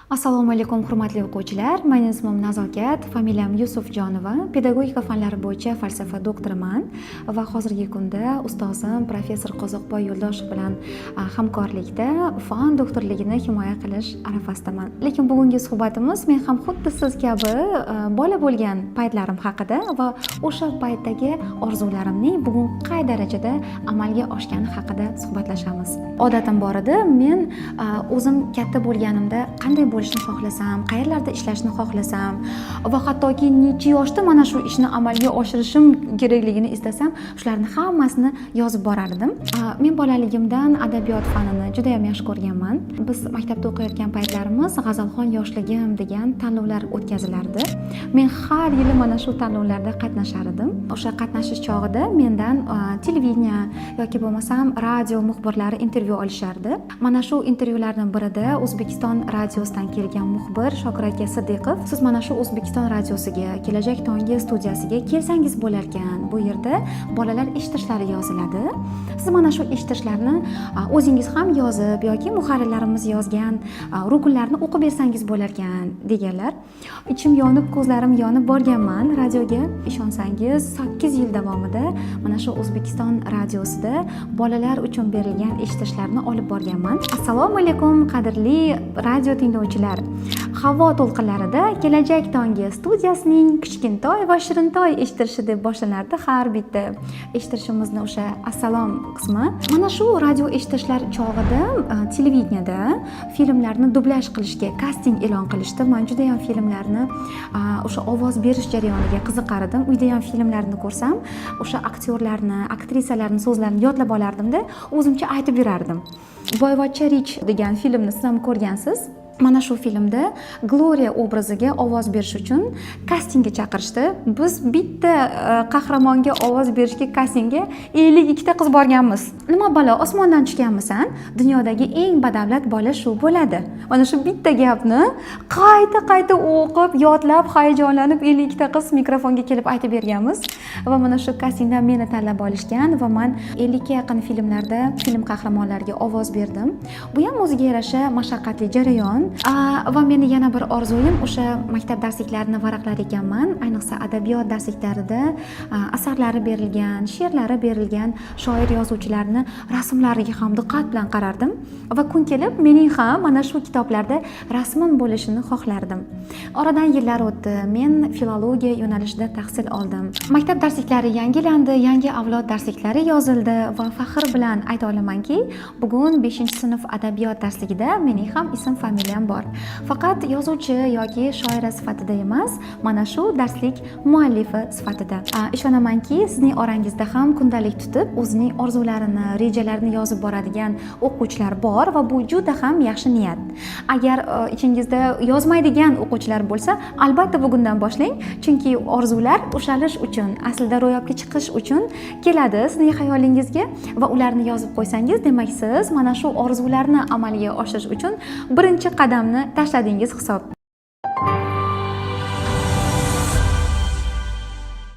Assalomu alaykum hurmatli o'quvchilar. Mening ismim Nazokat, familiyam Yusufjonova. Pedagogika fanlari bo'yicha falsafa doktoriman va hozirgi kunda ustozim professor Qozoqboy Yo'ldoshev bilan hamkorlikda fan doktorligini himoya qilish arafasidaman. Lekin bugungi suhbatimiz men ham xuddi siz kabi bola bo'lgan paytlarim haqida va o'sha paytdagi orzularimning bugun qay darajada amalga oshgani haqida suhbatlashamiz. Odatim bor edi, men o'zim katta bo'lganimda qanday bo'lishni xohlasam, qayerlarda ishlashni xohlasam va hattoki necha yoshda mana shu ishni amalga oshirishim kerakligini istasam, shularni hammasini yozib borar edim. Men bolaligimdan adabiyot fanini juda ham yaxshi ko'rganman. Biz maktabda o'qiyotgan paytlarimiz G'azalxon yoshligim degan tanlovlar o'tkazilardi. Men har yili mana shu tanlovlarda qatnashar edim. O'sha qatnashish chog'ida mendan televideniya yoki bo'lmasam radio muxbirlari intervyu olishardi. Mana shu intervyularning birida O'zbekiston radiosidan kelgan muxbir Shokir aka Siddiqov, siz mana shu O'zbekiston radiosiga, Kelajak tongi studiyasiga kelsangiz bo'lar ekan. Bu yerda bolalar eshitishlari yoziladi. Siz mana shu eshitishlarini o'zingiz ham yozib yoki muharrirlarimiz yozgan rukunlarni o'qib bersangiz bo'lar ekan deganlar. Ichim yonib, ko'zlarim yonib borganman radioga. Ishonsangiz, 8 yil davomida mana shu O'zbekiston radiosida bolalar uchun berilgan eshitishlarni olib borganman. Assalomu alaykum qadrli radio tinglovchilar. Havo to'lqinlarida Kelajak tongi studiyasining kichkintoy va shirintoy eshitirishi deb boshlanardi har bitta eshitishimizni o'sha assalom qismi. Mana shu radio eshitishlar chog'ida televideniyada filmlarni dublyaj qilishga kasting e'lon qilishdi. Men juda ham filmlarni o'sha ovoz berish jarayoniga qiziqar edim. Uyda ham filmlarni ko'rsam, o'sha aktyorlarni, aktrisalarning so'zlarini yodlab olardimda, o'zimcha aytib yurardim. Boyvachcha Rich degan filmni siz ham ko'rgansiz. Mana shu filmda Gloria obraziga ovoz berish uchun kastingga chaqirishdi. Biz bitta qahramonga ovoz berishga kastingga 52 ta qiz borganmiz. Nima balo, osmondan tushganmisan? Dunyodagi eng badavlat bola shu bo'ladi. Mana shu bitta gapni qayta o'qib, yodlab, hayajonlanib 52 ta qiz mikrofonga kelib aytib berganmiz va mana shu kastingdan meni tanlab olishgan va men 50 ga yaqin filmlarda film qahramonlariga ovoz berdim. Bu ham o'ziga yarasha mashaqqatli jarayon. Va meni yana bir orzuyim o'sha maktab darsliklarini varaqlar ekanman. Ayniqsa adabiyot darsliklarida asarlari berilgan, she'rlari berilgan shoir yozuvchilarni rasmlariga ham diqqat bilan qarardim va kun kelib mening ham mana shu kitoblarda rasmim bo'lishini xohlardim. Oradan yillar o'tdi. Men filologiya yo'nalishida tahsil oldim. Maktab darsliklari yangilandi, yangi avlod darsliklari yozildi va faxr bilan ayta olamanki, bugun 5-sinf adabiyot darsligida mening ham ism familiyam bor. Faqat yozuvchi yoki shoira sifatida emas, mana shu darslik muallifi sifatida. Ishonamanki, sizning orangizda ham kundalik tutib, o'zining orzularini, rejalarini yozib boradigan o'quvchilar bor va bu juda ham yaxshi niyat. Agar ichingizda yozmaydigan o'quvchilar bo'lsa, albatta bugundan boshlang, chunki orzular ushalish uchun, aslida ro'yobga chiqish uchun keladi sizning xayolingizga va ularni yozib qo'ysangiz, demak siz mana shu orzularni amalga oshirish uchun birinchi qadamni tashladingiz hisob.